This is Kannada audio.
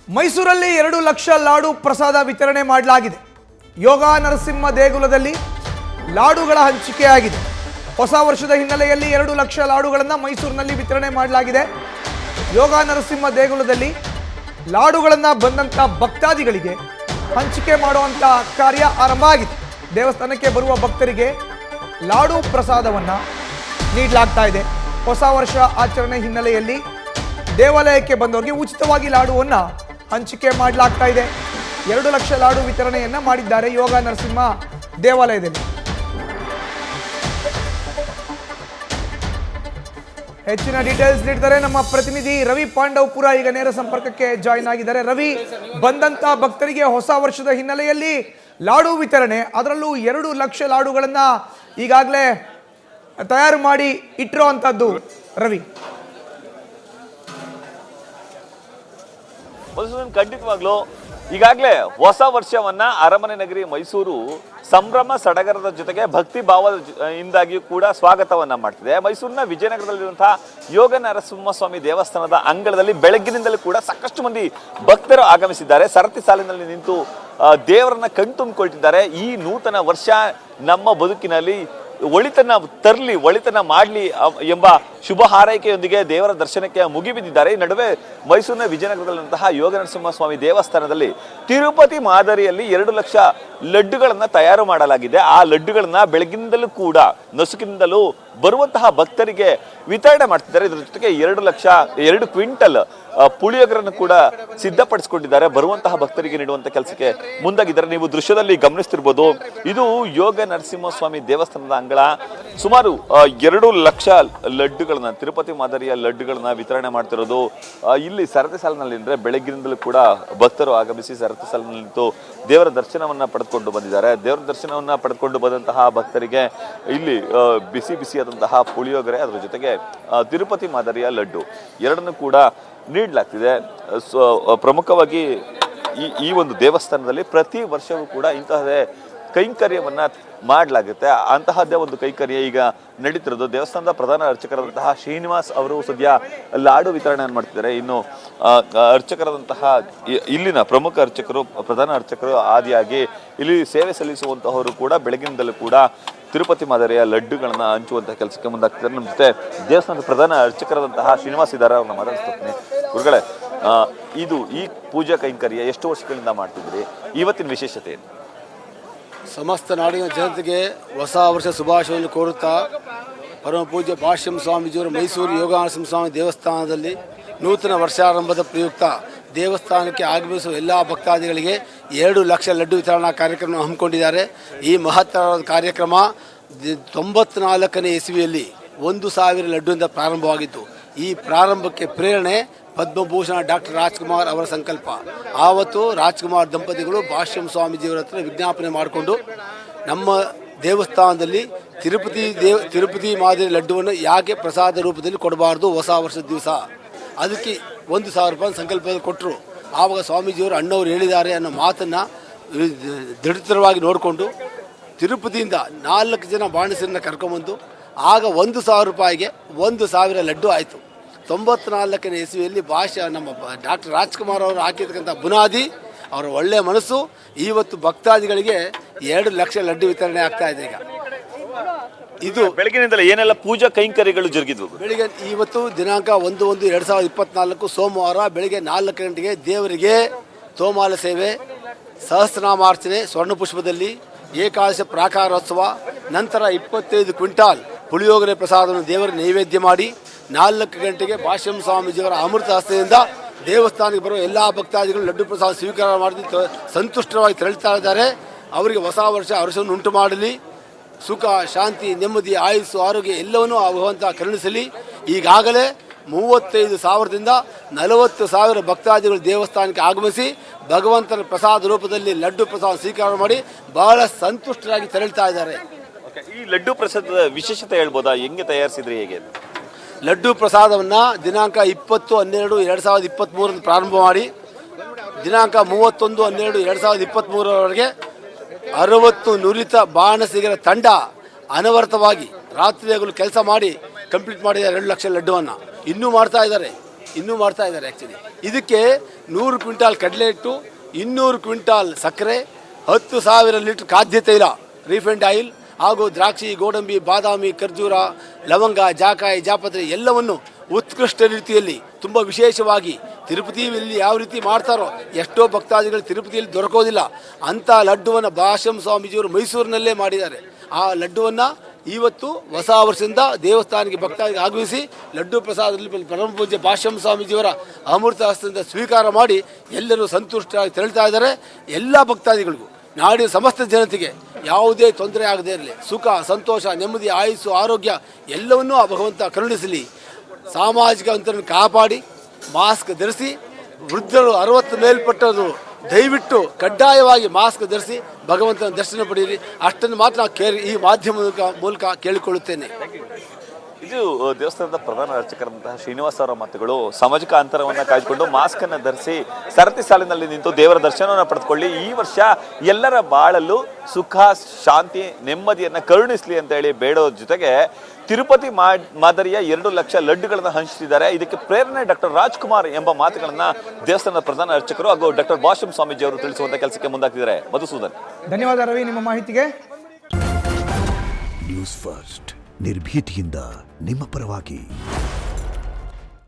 ಮೈಸೂರಲ್ಲಿ 2 ಲಕ್ಷ ಲಾಡು ಪ್ರಸಾದ ವಿತರಣೆ ಮಾಡಲಾಗಿದೆ. ಯೋಗ ನರಸಿಂಹ ದೇಗುಲದಲ್ಲಿ ಲಾಡುಗಳ ಹಂಚಿಕೆಯಾಗಿದೆ. ಹೊಸ ವರ್ಷದ ಹಿನ್ನೆಲೆಯಲ್ಲಿ 2 ಲಕ್ಷ ಲಾಡುಗಳನ್ನು ಮೈಸೂರಿನಲ್ಲಿ ವಿತರಣೆ ಮಾಡಲಾಗಿದೆ. ಯೋಗ ನರಸಿಂಹ ದೇಗುಲದಲ್ಲಿ ಲಾಡುಗಳನ್ನು ಬಂದಂಥ ಭಕ್ತಾದಿಗಳಿಗೆ ಹಂಚಿಕೆ ಮಾಡುವಂಥ ಕಾರ್ಯ ಆರಂಭ ಆಗಿದೆ. ದೇವಸ್ಥಾನಕ್ಕೆ ಬರುವ ಭಕ್ತರಿಗೆ ಲಾಡು ಪ್ರಸಾದವನ್ನು ನೀಡಲಾಗ್ತಾ ಇದೆ. ಹೊಸ ವರ್ಷ ಆಚರಣೆ ಹಿನ್ನೆಲೆಯಲ್ಲಿ ದೇವಾಲಯಕ್ಕೆ ಬಂದವರಿಗೆ ಉಚಿತವಾಗಿ ಲಾಡುವನ್ನು ಹಂಚಿಕೆ ಮಾಡಲಾಗ್ತಾ ಇದೆ. 2 ಲಕ್ಷ ಲಾಡು ವಿತರಣೆಯನ್ನು ಮಾಡಿದ್ದಾರೆ ಯೋಗ ನರಸಿಂಹ ದೇವಾಲಯದಲ್ಲಿ. ಹೆಚ್ಚಿನ ಡೀಟೇಲ್ಸ್ ನೀಡ್ತಾರೆ ನಮ್ಮ ಪ್ರತಿನಿಧಿ ರವಿ ಪಾಂಡವಪುರ. ಈಗ ನೇರ ಸಂಪರ್ಕಕ್ಕೆ ಜಾಯಿನ್ ಆಗಿದ್ದಾರೆ. ರವಿ, ಬಂದಂತ ಭಕ್ತರಿಗೆ ಹೊಸ ವರ್ಷದ ಹಿನ್ನೆಲೆಯಲ್ಲಿ ಲಾಡು ವಿತರಣೆ, ಅದರಲ್ಲೂ 2 ಲಕ್ಷ ಲಾಡುಗಳನ್ನ ಈಗಾಗಲೇ ತಯಾರು ಮಾಡಿ ಇಟ್ಟಿರೋ ಅಂತದ್ದು. ರವಿ, ಖಂಡಿತವಾಗ್ಲೂ ಈಗಾಗಲೇ ಹೊಸ ವರ್ಷವನ್ನ ಅರಮನೆ ನಗರಿ ಮೈಸೂರು ಸಂಭ್ರಮ ಸಡಗರದ ಜೊತೆಗೆ ಭಕ್ತಿ ಭಾವದಿಂದಾಗಿಯೂ ಕೂಡ ಸ್ವಾಗತವನ್ನ ಮಾಡ್ತಿದೆ. ಮೈಸೂರಿನ ವಿಜಯನಗರದಲ್ಲಿರುವಂತಹ ಯೋಗ ನರಸಿಂಹಸ್ವಾಮಿ ದೇವಸ್ಥಾನದ ಅಂಗಳದಲ್ಲಿ ಬೆಳಗ್ಗಿನಿಂದಲೂ ಕೂಡ ಸಾಕಷ್ಟು ಮಂದಿ ಭಕ್ತರು ಆಗಮಿಸಿದ್ದಾರೆ. ಸರತಿ ಸಾಲಿನಲ್ಲಿ ನಿಂತು ದೇವರನ್ನ ಕಣ್ತುಂಬಿಕೊಳ್ತಿದ್ದಾರೆ. ಈ ನೂತನ ವರ್ಷ ನಮ್ಮ ಬದುಕಿನಲ್ಲಿ ಒಳಿತನ ತರಲಿ, ಒಳಿತನ ಮಾಡಲಿ ಎಂಬ ಶುಭ ಹಾರೈಕೆಯೊಂದಿಗೆ ದೇವರ ದರ್ಶನಕ್ಕೆ ಮುಗಿಬಿದ್ದಿದ್ದಾರೆ. ಈ ನಡುವೆ ಮೈಸೂರಿನ ವಿಜಯನಗರದಲ್ಲಿರುವಂತಹ ಯೋಗ ನರಸಿಂಹಸ್ವಾಮಿ ದೇವಸ್ಥಾನದಲ್ಲಿ ತಿರುಪತಿ ಮಾದರಿಯಲ್ಲಿ 2 ಲಕ್ಷ ಲಡ್ಡುಗಳನ್ನು ತಯಾರು ಮಾಡಲಾಗಿದೆ. ಆ ಲಡ್ಡುಗಳನ್ನ ಬೆಳಗಿನಿಂದಲೂ ಕೂಡ ನಸುಕಿನಿಂದಲೂ ಬರುವಂತಹ ಭಕ್ತರಿಗೆ ವಿತರಣೆ ಮಾಡ್ತಿದ್ದಾರೆ. ಇದರ ಜೊತೆಗೆ 2 ಕ್ವಿಂಟಲ್ ಪುಳಿಯೋಗರನ್ನು ಕೂಡ ಸಿದ್ಧಪಡಿಸಿಕೊಂಡಿದ್ದಾರೆ. ಬರುವಂತಹ ಭಕ್ತರಿಗೆ ನೀಡುವಂತ ಕೆಲಸಕ್ಕೆ ಮುಂದಾಗಿದ್ದಾರೆ. ನೀವು ದೃಶ್ಯದಲ್ಲಿ ಗಮನಿಸ್ತಿರ್ಬೋದು, ಇದು ಯೋಗ ನರಸಿಂಹಸ್ವಾಮಿ ದೇವಸ್ಥಾನದ ಅಂಗಳ. ಸುಮಾರು 2 ಲಕ್ಷ ಲಡ್ಡುಗಳನ್ನ, ತಿರುಪತಿ ಮಾದರಿಯ ಲಡ್ಡುಗಳನ್ನ ವಿತರಣೆ ಮಾಡ್ತಿರೋದು. ಇಲ್ಲಿ ಸರತಿ ಸಾಲಿನಲ್ಲಿ ಅಂದ್ರೆ ಬೆಳಗ್ಗಿನಿಂದಲೂ ಕೂಡ ಭಕ್ತರು ಆಗಮಿಸಿ ಸರತಿ ಸಾಲಿನಲ್ಲಿ ನಿಂತು ದೇವರ ದರ್ಶನವನ್ನ ಪಡೆದುಕೊಂಡು ಬಂದಿದ್ದಾರೆ. ದೇವರ ದರ್ಶನವನ್ನ ಪಡೆದುಕೊಂಡು ಬಂದಂತಹ ಭಕ್ತರಿಗೆ ಇಲ್ಲಿ ಬಿಸಿ ಬಿಸಿಯಾದಂತಹ ಪುಳಿಯೋಗರೆ, ಅದರ ಜೊತೆಗೆ ತಿರುಪತಿ ಮಾದರಿಯ ಲಡ್ಡು ಎರಡನ್ನೂ ಕೂಡ ನೀಡಲಾಗ್ತಿದೆ. ಪ್ರಮುಖವಾಗಿ ಈ ಒಂದು ದೇವಸ್ಥಾನದಲ್ಲಿ ಪ್ರತಿ ವರ್ಷವೂ ಕೂಡ ಇಂತಹದೇ ಕೈಂಕರ್ಯವನ್ನ ಮಾಡಲಾಗುತ್ತೆ. ಅಂತಹದ್ದೇ ಒಂದು ಕೈಂಕರ್ಯ ಈಗ ನಡೀತಿರೋದು. ದೇವಸ್ಥಾನದ ಪ್ರಧಾನ ಅರ್ಚಕರಾದಂತಹ ಶ್ರೀನಿವಾಸ್ ಅವರು ಸದ್ಯ ಲಾಡು ವಿತರಣೆಯನ್ನು ಮಾಡ್ತಿದ್ದಾರೆ. ಇನ್ನು ಅರ್ಚಕರಾದಂತಹ ಇಲ್ಲಿನ ಪ್ರಮುಖ ಅರ್ಚಕರು, ಪ್ರಧಾನ ಅರ್ಚಕರು ಆದಿಯಾಗಿ ಇಲ್ಲಿ ಸೇವೆ ಸಲ್ಲಿಸುವಂತಹವರು ಕೂಡ ಬೆಳಗಿನಿಂದಲೂ ಕೂಡ ತಿರುಪತಿ ಮಾದರಿಯ ಲಡ್ಡುಗಳನ್ನ ಹಂಚುವಂತಹ ಕೆಲಸಕ್ಕೆ ಮುಂದಾಗ್ತಿದ್ದಾರೆ. ನಮ್ಮ ಜೊತೆ ದೇವಸ್ಥಾನದ ಪ್ರಧಾನ ಅರ್ಚಕರಾದಂತಹ ಶ್ರೀನಿವಾಸ್ ಇದ್ದಾರೆ, ಅವ್ರನ್ನ ಮಾತಾಡ್ತೀನಿ. ಗುರುಗಳೇ, ಈ ಪೂಜಾ ಕೈಂಕರ್ಯ ಎಷ್ಟು ವರ್ಷಗಳಿಂದ ಮಾಡ್ತಿದ್ರಿ? ಇವತ್ತಿನ ವಿಶೇಷತೆ ಏನು? ಸಮಸ್ತ ನಾಡಿನ ಜನತೆಗೆ ಹೊಸ ವರ್ಷ ಶುಭಾಶಯವನ್ನು ಕೋರುತ್ತಾ, ಪರಮ ಪೂಜ್ಯ ಭಾಷ್ಯಂ ಸ್ವಾಮೀಜಿಯವರು ಮೈಸೂರು ಯೋಗ ನರಸಿಂಹ ಸ್ವಾಮಿ ದೇವಸ್ಥಾನದಲ್ಲಿ ನೂತನ ವರ್ಷಾರಂಭದ ಪ್ರಯುಕ್ತ ದೇವಸ್ಥಾನಕ್ಕೆ ಆಗಮಿಸುವ ಎಲ್ಲ ಭಕ್ತಾದಿಗಳಿಗೆ 2 ಲಕ್ಷ ಲಡ್ಡು ವಿತರಣಾ ಕಾರ್ಯಕ್ರಮ ಹಮ್ಮಿಕೊಂಡಿದ್ದಾರೆ. ಈ ಮಹತ್ತರವಾದ ಕಾರ್ಯಕ್ರಮ 94ನೇ ಇಸವಿಯಲ್ಲಿ 1000 ಲಡ್ಡುವಿಂದ ಪ್ರಾರಂಭವಾಗಿತ್ತು. ಈ ಪ್ರಾರಂಭಕ್ಕೆ ಪ್ರೇರಣೆ ಪದ್ಮಭೂಷಣ ಡಾಕ್ಟರ್ ರಾಜ್ಕುಮಾರ್ ಅವರ ಸಂಕಲ್ಪ. ಆವತ್ತು ರಾಜ್ಕುಮಾರ್ ದಂಪತಿಗಳು ಭಾಷ್ಯಂ ಸ್ವಾಮೀಜಿಯವರ ಹತ್ರ ವಿಜ್ಞಾಪನೆ ಮಾಡಿಕೊಂಡು, ನಮ್ಮ ದೇವಸ್ಥಾನದಲ್ಲಿ ತಿರುಪತಿ ಮಾದರಿ ಲಡ್ಡುವನ್ನು ಯಾಕೆ ಪ್ರಸಾದ ರೂಪದಲ್ಲಿ ಕೊಡಬಾರ್ದು ಹೊಸ ವರ್ಷದ ದಿವಸ, ಅದಕ್ಕೆ 1000 ರೂಪಾಯಿ ಸಂಕಲ್ಪದಲ್ಲಿ ಕೊಟ್ಟರು. ಆವಾಗ ಸ್ವಾಮೀಜಿಯವರು ಅಣ್ಣವರು ಹೇಳಿದ್ದಾರೆ ಅನ್ನೋ ಮಾತನ್ನು ದೃಢತರವಾಗಿ ನೋಡಿಕೊಂಡು ತಿರುಪತಿಯಿಂದ 4 ಜನ ಬಾಣಸರನ್ನ ಕರ್ಕೊಂಬಂದು ಆಗ 1000 ರೂಪಾಯಿಗೆ 1000 ಲಡ್ಡು ಆಯಿತು. 94ನೇ ಇಸವಿಯಲ್ಲಿ ನಮ್ಮ ಡಾಕ್ಟರ್ ರಾಜ್ಕುಮಾರ್ ಅವರು ಹಾಕಿರ್ತಕ್ಕಂಥ ಬುನಾದಿ, ಅವರ ಒಳ್ಳೆಯ ಮನಸ್ಸು, ಇವತ್ತು ಭಕ್ತಾದಿಗಳಿಗೆ 2 ಲಕ್ಷ ಲಡ್ಡು ವಿತರಣೆ ಆಗ್ತಾ ಇದೆ. ಈಗ ಇದು ಬೆಳಗಿನಿಂದಲೇ ಏನೆಲ್ಲ ಪೂಜಾ ಕೈಂಕರ್ಯಗಳು ಜರುಗಿದ್ವು? ಬೆಳಿಗ್ಗೆ ಇವತ್ತು ದಿನಾಂಕ 1/1/2024 ಸೋಮವಾರ ಬೆಳಿಗ್ಗೆ 4 ಗಂಟೆಗೆ ದೇವರಿಗೆ ತೋಮಾಲ ಸೇವೆ, ಸಹಸ್ರನಾಮಾರ್ಚನೆ ಸ್ವರ್ಣ ಪುಷ್ಪದಲ್ಲಿ, ಏಕಾದಶ ಪ್ರಾಕಾರೋತ್ಸವ, ನಂತರ 25 ಕ್ವಿಂಟಾಲ್ ಪುಳಿಯೋಗರೆ ಪ್ರಸಾದವನ್ನು ದೇವರಿಗೆ ನೈವೇದ್ಯ ಮಾಡಿ 4 ಗಂಟೆಗೆ ಭಾಷ್ಯಂ ಸ್ವಾಮೀಜಿಯವರ ಅಮೃತ ಹಸ್ತದಿಂದ ದೇವಸ್ಥಾನಕ್ಕೆ ಬರುವ ಎಲ್ಲ ಭಕ್ತಾದಿಗಳು ಲಡ್ಡು ಪ್ರಸಾದ ಸ್ವೀಕಾರ ಮಾಡಿ ಸಂತುಷ್ಟವಾಗಿ ತೆರಳುತ್ತಾ ಇದ್ದಾರೆ. ಅವರಿಗೆ ಹೊಸ ವರ್ಷ ಹರ್ಷವನ್ನು ಉಂಟು ಮಾಡಲಿ, ಸುಖ, ಶಾಂತಿ, ನೆಮ್ಮದಿ, ಆಯುಸ್ಸು, ಆರೋಗ್ಯ ಎಲ್ಲವನ್ನೂ ಭಗವಂತ ಕರುಣಿಸಲಿ. ಈಗಾಗಲೇ 35,000ದಿಂದ 40,000 ಭಕ್ತಾದಿಗಳು ದೇವಸ್ಥಾನಕ್ಕೆ ಆಗಮಿಸಿ ಭಗವಂತನ ಪ್ರಸಾದ ರೂಪದಲ್ಲಿ ಲಡ್ಡು ಪ್ರಸಾದ ಸ್ವೀಕಾರ ಮಾಡಿ ಬಹಳ ಸಂತುಷ್ಟರಾಗಿ ತೆರಳುತ್ತಾ ಇದ್ದಾರೆ. ಈ ಲಡ್ಡು ಪ್ರಸಾದದ ವಿಶೇಷತೆ ಹೇಳ್ಬೋದಾ? ಹೆಂಗೆ ತಯಾರಿಸಿದ್ರಿ, ಹೇಗೆ? ಲಡ್ಡು ಪ್ರಸಾದವನ್ನು ದಿನಾಂಕ 20/12/2023 ಪ್ರಾರಂಭ ಮಾಡಿ ದಿನಾಂಕ 31/12/2023 60 ನುರಿತ ಬಾಣಸಿಗರ ತಂಡ ಅನವರ್ತವಾಗಿ ರಾತ್ರಿ ಹಗಲು ಕೆಲಸ ಮಾಡಿ ಕಂಪ್ಲೀಟ್ ಮಾಡಿದ್ದಾರೆ. 2 ಲಕ್ಷ ಲಡ್ಡುವನ್ನು ಇನ್ನೂ ಮಾಡ್ತಾ ಇದ್ದಾರೆ. ಇನ್ನೂ ಮಾಡ್ತಾ ಇದ್ದಾರೆ ಆ್ಯಕ್ಚುಲಿ. ಇದಕ್ಕೆ 100 ಕ್ವಿಂಟಾಲ್ ಕಡಲೆ ಹಿಟ್ಟು, 200 ಕ್ವಿಂಟಾಲ್ ಸಕ್ಕರೆ, 10,000 ಲೀಟರ್ ಖಾದ್ಯ ತೈಲ ರೀಫೈಂಡ್ ಆಯಿಲ್ ಹಾಗೂ ದ್ರಾಕ್ಷಿ, ಗೋಡಂಬಿ, ಬಾದಾಮಿ, ಖರ್ಜೂರ, ಲವಂಗ, ಜಾಕಾಯಿ, ಜಾಪತ್ರೆ ಎಲ್ಲವನ್ನು ಉತ್ಕೃಷ್ಟ ರೀತಿಯಲ್ಲಿ ತುಂಬ ವಿಶೇಷವಾಗಿ ತಿರುಪತಿಯಲ್ಲಿ ಯಾವ ರೀತಿ ಮಾಡ್ತಾರೋ ಎಷ್ಟೋ ಭಕ್ತಾದಿಗಳು ತಿರುಪತಿಯಲ್ಲಿ ದೊರಕೋದಿಲ್ಲ ಅಂಥ ಲಡ್ಡುವನ್ನು ಭಾಷ್ಯಂ ಸ್ವಾಮೀಜಿಯವರು ಮೈಸೂರಿನಲ್ಲೇ ಮಾಡಿದ್ದಾರೆ. ಆ ಲಡ್ಡುವನ್ನು ಇವತ್ತು ಹೊಸ ವರ್ಷದಿಂದ ದೇವಸ್ಥಾನಕ್ಕೆ ಭಕ್ತಾದಿಗೆ ಆಗಮಿಸಿ ಲಡ್ಡು ಪ್ರಸಾದದಲ್ಲಿ ಪರಮ ಪೂಜ್ಯ ಭಾಷ್ಯಂ ಸ್ವಾಮೀಜಿಯವರ ಅಮೃತ ಹಸ್ತದಿಂದ ಸ್ವೀಕಾರ ಮಾಡಿ ಎಲ್ಲರೂ ಸಂತುಷ್ಟರಾಗಿ ತೆರಳ್ತಾ ಇದ್ದಾರೆ. ಎಲ್ಲ ಭಕ್ತಾದಿಗಳಿಗೂ ನಾಡಿನ ಸಮಸ್ತ ಜನತೆಗೆ ಯಾವುದೇ ತೊಂದರೆ ಆಗದೇ ಇರಲಿ, ಸುಖ, ಸಂತೋಷ, ನೆಮ್ಮದಿ, ಆಯುಸ್ಸು, ಆರೋಗ್ಯ ಎಲ್ಲವನ್ನೂ ಆ ಭಗವಂತ ಕರುಣಿಸಲಿ. ಸಾಮಾಜಿಕ ಅಂತರನ್ನು ಕಾಪಾಡಿ ಮಾಸ್ಕ್ ಧರಿಸಿ, ವೃದ್ಧರು 60 ಮೇಲ್ಪಟ್ಟರು ದಯವಿಟ್ಟು ಕಡ್ಡಾಯವಾಗಿ ಮಾಸ್ಕ್ ಧರಿಸಿ ಭಗವಂತನ ದರ್ಶನ ಪಡೆಯಿರಿ. ಅಷ್ಟನ್ನು ಮಾತ್ರ ಈ ಮಾಧ್ಯಮದ ಮೂಲಕ ಕೇಳಿಕೊಳ್ಳುತ್ತೇನೆ. ಇದು ದೇವಸ್ಥಾನದ ಪ್ರಧಾನ ಅರ್ಚಕರಂತಹ ಶ್ರೀನಿವಾಸ ಅವರ ಮಾತುಗಳು. ಸಾಮಾಜಿಕ ಅಂತರವನ್ನು ಕಾಯ್ದುಕೊಂಡು ಮಾಸ್ಕ್ ಅನ್ನು ಧರಿಸಿ ಸರತಿ ಸಾಲಿನಲ್ಲಿ ನಿಂತು ದೇವರ ದರ್ಶನವನ್ನು ಪಡೆದುಕೊಳ್ಳಿ. ಈ ವರ್ಷ ಎಲ್ಲರ ಬಾಳಲ್ಲೂ ಸುಖ, ಶಾಂತಿ, ನೆಮ್ಮದಿಯನ್ನು ಕರುಣಿಸಲಿ ಅಂತ ಹೇಳಿ ಬೇಡೋ ಜೊತೆಗೆ ತಿರುಪತಿ ಮಾದರಿಯ 2 ಲಕ್ಷ ಲಡ್ಡುಗಳನ್ನು ಹಂಚುತ್ತಿದ್ದಾರೆ. ಇದಕ್ಕೆ ಪ್ರೇರಣೆ ಡಾಕ್ಟರ್ ರಾಜ್ಕುಮಾರ್ ಎಂಬ ಮಾತುಗಳನ್ನ ದೇವಸ್ಥಾನದ ಪ್ರಧಾನ ಅರ್ಚಕರು ಹಾಗೂ ಡಾಕ್ಟರ್ ಭಾಷ್ಯಂ ಸ್ವಾಮೀಜಿ ಅವರು ತಿಳಿಸುವಂತ ಕೆಲಸಕ್ಕೆ ಮುಂದಾಗ್ತಿದ್ದಾರೆ. ಮಧುಸೂದನ್, ಧನ್ಯವಾದ ರವಿ ನಿಮ್ಮ ಮಾಹಿತಿಗೆ. ನ್ಯೂಸ್ ಫಸ್ಟ್ ನಿರ್ಭೀತಿಯಿಂದ ನಿಮ್ಮ ಪರವಾಗಿ.